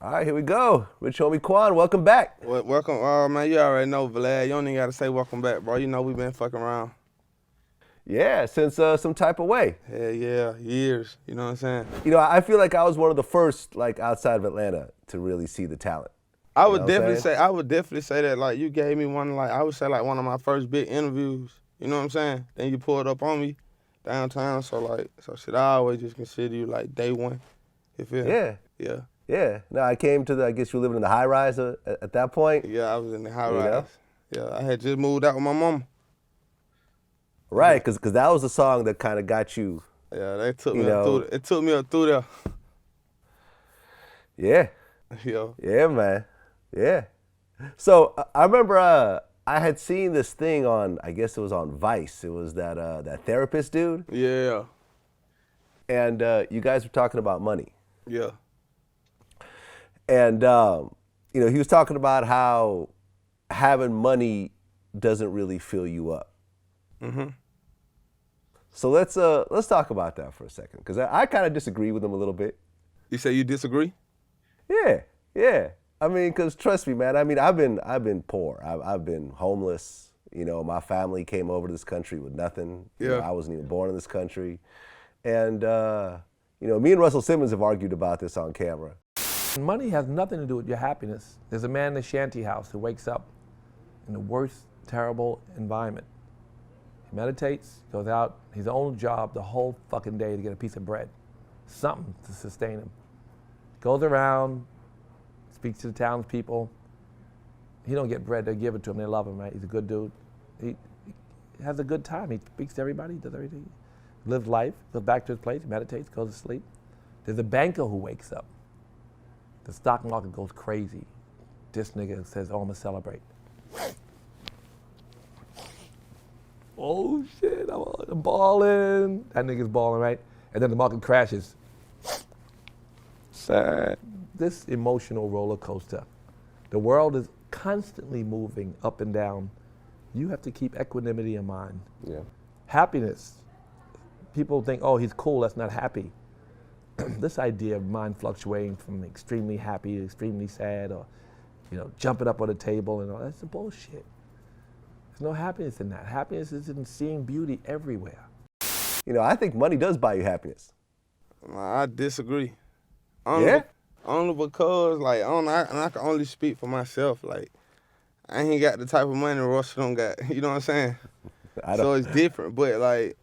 All right, here we go. Rich Homie Quan, welcome back. Welcome, man. You already know, Vlad. You don't even gotta say welcome back, bro. You know we been fucking around. Yeah, since some type of way. Hell yeah, years. You know what I'm saying? You know, I feel like I was one of the first, like outside of Atlanta, to really see the talent. I You would know what I'm definitely saying? say, that like you gave me one, like I would say like one of my first big interviews. You know what I'm saying? Then you pulled up on me downtown, so shit. I always just consider you like day one. You feel me? Yeah, Yeah. yeah. No, I came to I guess you were living in the high rise at that point. Yeah, I was in the high You rise. know? Yeah, I had just moved out with my mama. Right, because that was the song that kind of got you. Yeah, they took You me up know. through. It took me up through there. Yeah, Yeah. yeah, man. Yeah. So I remember I had seen this thing on, I guess it was on Vice. It was that therapist dude, Yeah. and you guys were talking about money. Yeah. And you know, he was talking about how having money doesn't really fill you up. Mm-hmm. So let's talk about that for a second, because I kind of disagree with him a little bit. You say you disagree? Yeah, yeah. I mean, because trust me, man. I mean, I've been poor. I've been homeless. You know, my family came over to this country with nothing. You know, Yeah. I wasn't even born in this country. And you know, me and Russell Simmons have argued about this on camera. Money has nothing to do with your happiness. There's a man in a shanty house who wakes up in the worst, terrible environment. He meditates, goes out, his own job the whole fucking day to get a piece of bread, something to sustain him. Goes around, speaks to the townspeople. He don't get bread, they give it to him, they love him, right? He's a good dude. He has a good time, he speaks to everybody, does everything. Lives life, goes back to his place, meditates, goes to sleep. There's a banker who wakes up. The stock market goes crazy. This nigga says, oh, I'm gonna celebrate. Oh shit, I'm balling. That nigga's balling, right? And then the market crashes. Sad. This emotional roller coaster. The world is constantly moving up and down. You have to keep equanimity in mind. Yeah. Happiness. People think, oh, he's cool, that's not happy. This idea of mind fluctuating from extremely happy to extremely sad, or jumping up on the table and all, that's the bullshit. There's no happiness in that. Happiness is in seeing beauty everywhere. You know, I think money does buy you happiness. I disagree. Yeah? Only because, like, I can only speak for myself. Like, I ain't got the type of money Russell don't got. You know what I'm saying? So it's different. But, like,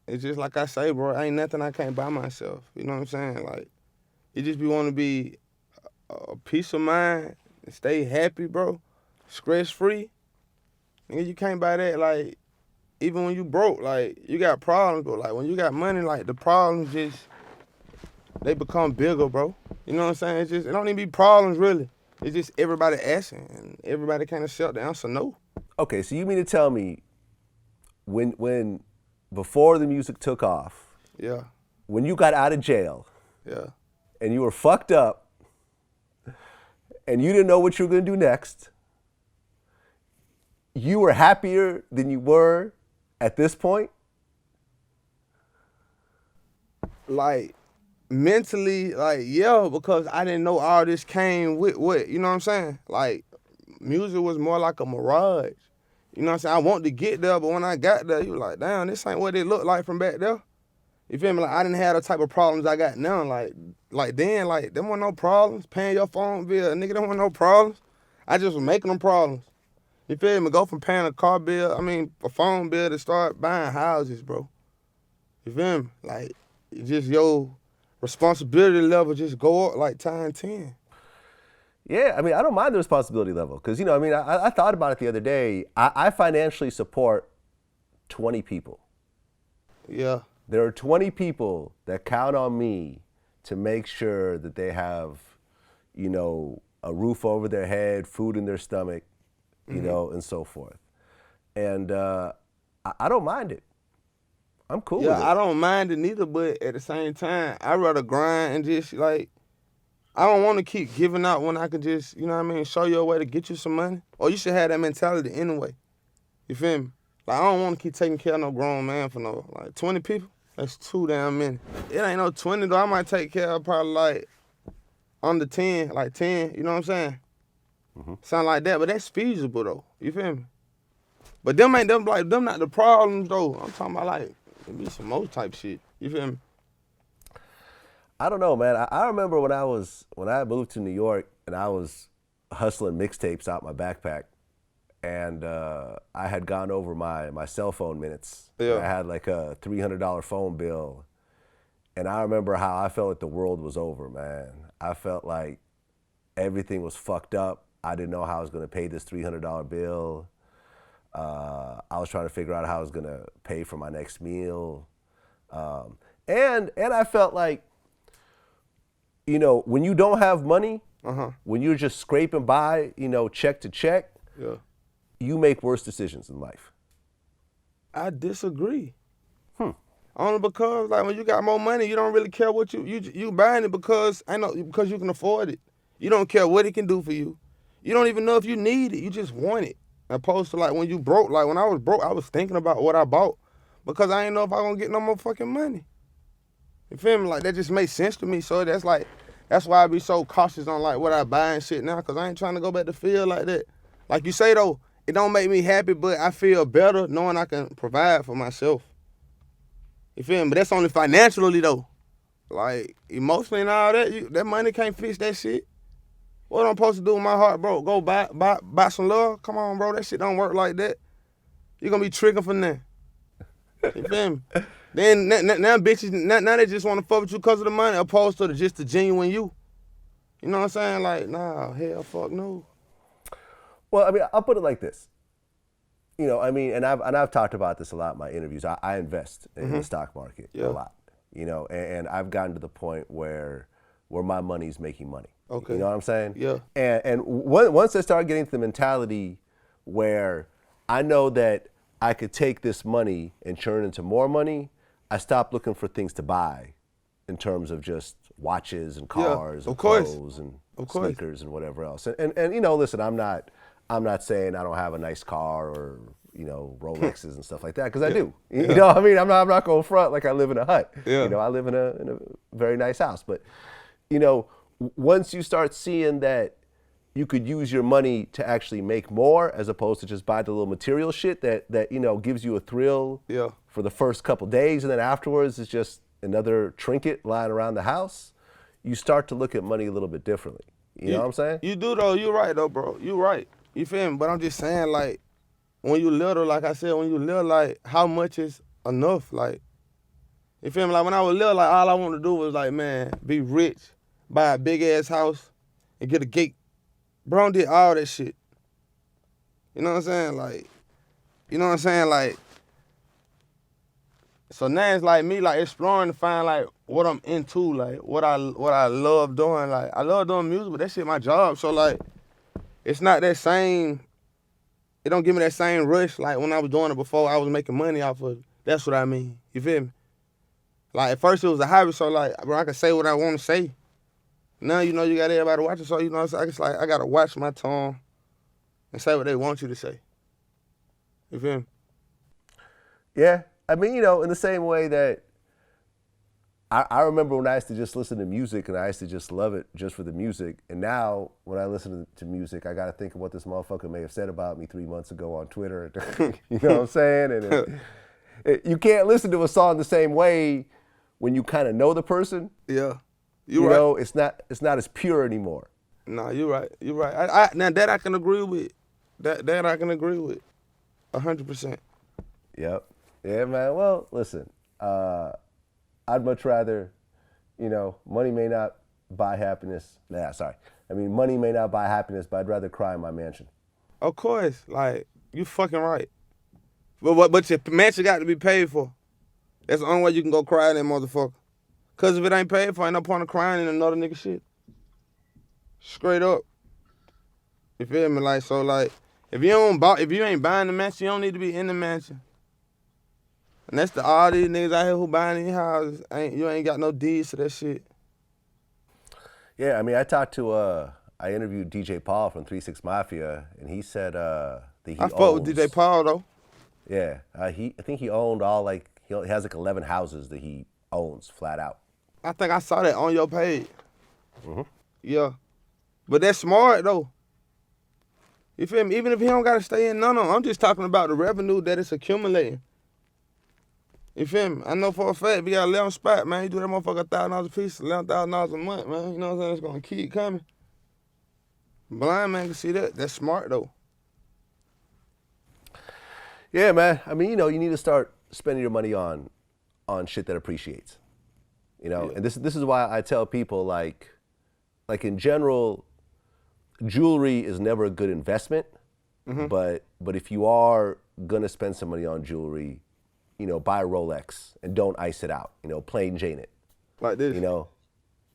it's just like I say, bro, ain't nothing I can't buy myself. You know what I'm saying? Like, you just want to be a peace of mind and stay happy, bro, stress-free. Nigga, you can't buy that, like, even when you broke, like, you got problems, but, like, when you got money, like, the problems just, they become bigger, bro. You know what I'm saying? It's just, it don't even be problems, really. It's just everybody asking, and everybody can't accept the answer no. Okay, so you mean to tell me when before the music took off, Yeah, when you got out of jail yeah. and you were fucked up and you didn't know what you were going to do next, you were happier than you were at this point? Like, mentally, like, yeah, because I didn't know all this came with what, you know what I'm saying? Like, music was more like a mirage. You know what I'm saying? I wanted to get there, but when I got there, you like, damn, this ain't what it looked like from back there. You feel me? Like, I didn't have the type of problems I got now. Like then, like, there wasn't no problems. Paying your phone bill, nigga, there wasn't no problems. I just was making them problems. You feel me? Go from paying a phone bill to start buying houses, bro. You feel me? Like, just your responsibility level just go up like times 10. Yeah, I mean, I don't mind the responsibility level because, you know, I mean, I thought about it the other day. I financially support 20 people. Yeah. There are 20 people that count on me to make sure that they have, you know, a roof over their head, food in their stomach, you know, and so forth. And I don't mind it. I'm cool with it. Yeah, I don't mind it neither, but at the same time, I'd rather grind and just, like, I don't want to keep giving out when I can just, you know what I mean, show you a way to get you some money. Or you should have that mentality anyway. You feel me? Like, I don't want to keep taking care of no grown man for no, like, 20 people. That's too damn many. It ain't no 20, though. I might take care of probably, like, under 10, like 10, you know what I'm saying? Sound like that, but that's feasible though. You feel me? But them ain't them like them not the problems though. I'm talking about like it be some more type shit. You feel me? I don't know, man. I remember when I moved to New York and I was hustling mixtapes out my backpack, and I had gone over my cell phone minutes. Yeah. I had like a $300 phone bill, and I remember how I felt like the world was over, man. I felt like everything was fucked up. I didn't know how I was going to pay this $300 bill. I was trying to figure out how I was going to pay for my next meal. And I felt like, you know, when you don't have money, when you're just scraping by, you know, check to check, Yeah. you make worse decisions in life. I disagree. Only because like when you got more money, you don't really care what you buying it because because you can afford it. You don't care what it can do for you. You don't even know if you need it. You just want it. Opposed to like when you broke, like when I was broke, I was thinking about what I bought because I didn't know if I gonna get no more fucking money. You feel me? Like that just makes sense to me. So that's why I be so cautious on like what I buy and shit now, cause I ain't trying to go back to feel like that. Like you say though, it don't make me happy, but I feel better knowing I can provide for myself. You feel me? But that's only financially though. Like emotionally and all that, that money can't fix that shit. What I'm supposed to do with my heart, bro? Go buy some love? Come on, bro. That shit don't work like that. You gonna be tricking for nothing. You feel me? Then now bitches, now they just want to fuck with you because of the money, opposed to just the genuine you. You know what I'm saying? Like, nah, hell, fuck no. Well, I mean, I'll put it like this. You know, I mean, and I've talked about this a lot in my interviews. I invest in the stock market a lot. You know, and I've gotten to the point where my money's making money. Okay. You know what I'm saying? Yeah. And once I start getting to the mentality where I know that I could take this money and turn it into more money, I stopped looking for things to buy in terms of just watches and cars and clothes and sneakers and whatever else. And you know, listen, I'm not saying I don't have a nice car or, you know, Rolexes and stuff like that, because I do. You know what I mean? I'm not going front like I live in a hut. You know, I live in a very nice house. But, you know, once you start seeing that you could use your money to actually make more as opposed to just buy the little material shit that you know, gives you a thrill for the first couple days, and then afterwards it's just another trinket lying around the house, you start to look at money a little bit differently. You know what I'm saying? You do though. You're right though, bro. You're right. You feel me? But I'm just saying, like, when you little, like I said, when you little, like, how much is enough? Like, you feel me? Like, when I was little, like, all I wanted to do was, like, man, be rich, buy a big-ass house, and get a gate. Bro did all that shit. You know what I'm saying? Like, you know what I'm saying? Like, so now it's like me, like, exploring to find, like, what I'm into, like, what I love doing. Like, I love doing music, but that shit my job. So, like, it's not that same, it don't give me that same rush like when I was doing it before I was making money off of it. That's what I mean. You feel me? Like at first it was a hobby, so like, bro, I could say what I want to say. Now, you know, you got everybody watching, so, you know, it's like I got to watch my tongue and say what they want you to say. You feel me? Yeah. I mean, you know, in the same way that I remember when I used to just listen to music and I used to just love it just for the music. And now when I listen to music, I got to think of what this motherfucker may have said about me 3 months ago on Twitter. You know what I'm saying? And you can't listen to a song the same way when you kind of know the person. Yeah. You know, it's not as pure anymore. Nah, you're right. You're right. Now that I can agree with. That I can agree with. 100%. Yep. Yeah, man. Well, listen, I'd much rather, you know, money may not buy happiness. Money may not buy happiness, but I'd rather cry in my mansion. Of course. Like, you fucking right. But your mansion got to be paid for. That's the only way you can go cry in that motherfucker. Because if it ain't paid for, ain't no point of crying in another nigga shit. Straight up. You feel me? Like, so, like, if you ain't buying the mansion, you don't need to be in the mansion. And that's all these niggas out here who buying these houses, you ain't got no deeds to that shit. Yeah, I mean, I interviewed DJ Paul from 3 6 Mafia, and he said that he I fuck with DJ Paul, though. Yeah, I think he owned he has like 11 houses that he owns flat out. I think I saw that on your page. Yeah. But that's smart, though. You feel me? Even if he don't got to stay in none of them, I'm just talking about the revenue that it's accumulating. You feel me? I know for a fact, we got 11 spot, man. You do that motherfucker $1,000 a piece, $11,000 a month, man. You know what I'm saying? It's going to keep coming. Blind man can see that. That's smart, though. Yeah, man. I mean, you know, you need to start spending your money on shit that appreciates. You know, Yeah. and this is why I tell people, like in general, jewelry is never a good investment. But if you are gonna spend some money on jewelry, you know, buy a Rolex and don't ice it out. You know, plain Jane it. Like this. You know.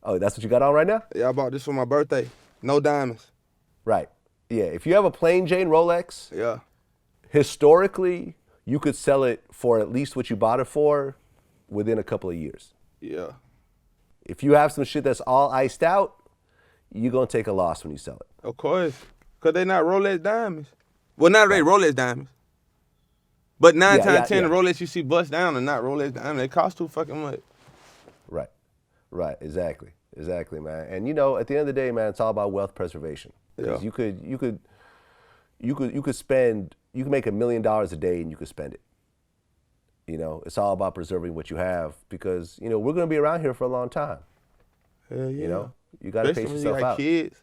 Oh, that's what you got on right now? Yeah, I bought this for my birthday. No diamonds. Right. Yeah. If you have a plain Jane Rolex, Yeah. historically, you could sell it for at least what you bought it for within a couple of years. Yeah. If you have some shit that's all iced out, you're gonna take a loss when you sell it. Of course. Because they not Rolex diamonds. Well, not really Rolex diamonds. But 9 times 10, the Rolex you see bust down are not Rolex diamonds. They cost too fucking much. Right. Right. Exactly. Exactly, man. And you know, at the end of the day, man, it's all about wealth preservation. Because Yeah. you could make $1 million a day and you could spend it. You know, it's all about preserving what you have because, you know, we're gonna be around here for a long time. Hell yeah. You know, you gotta Especially pace when you yourself got out. kids.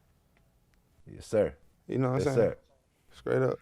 Yes, sir. You know what I'm Yes, saying? sir. Straight up.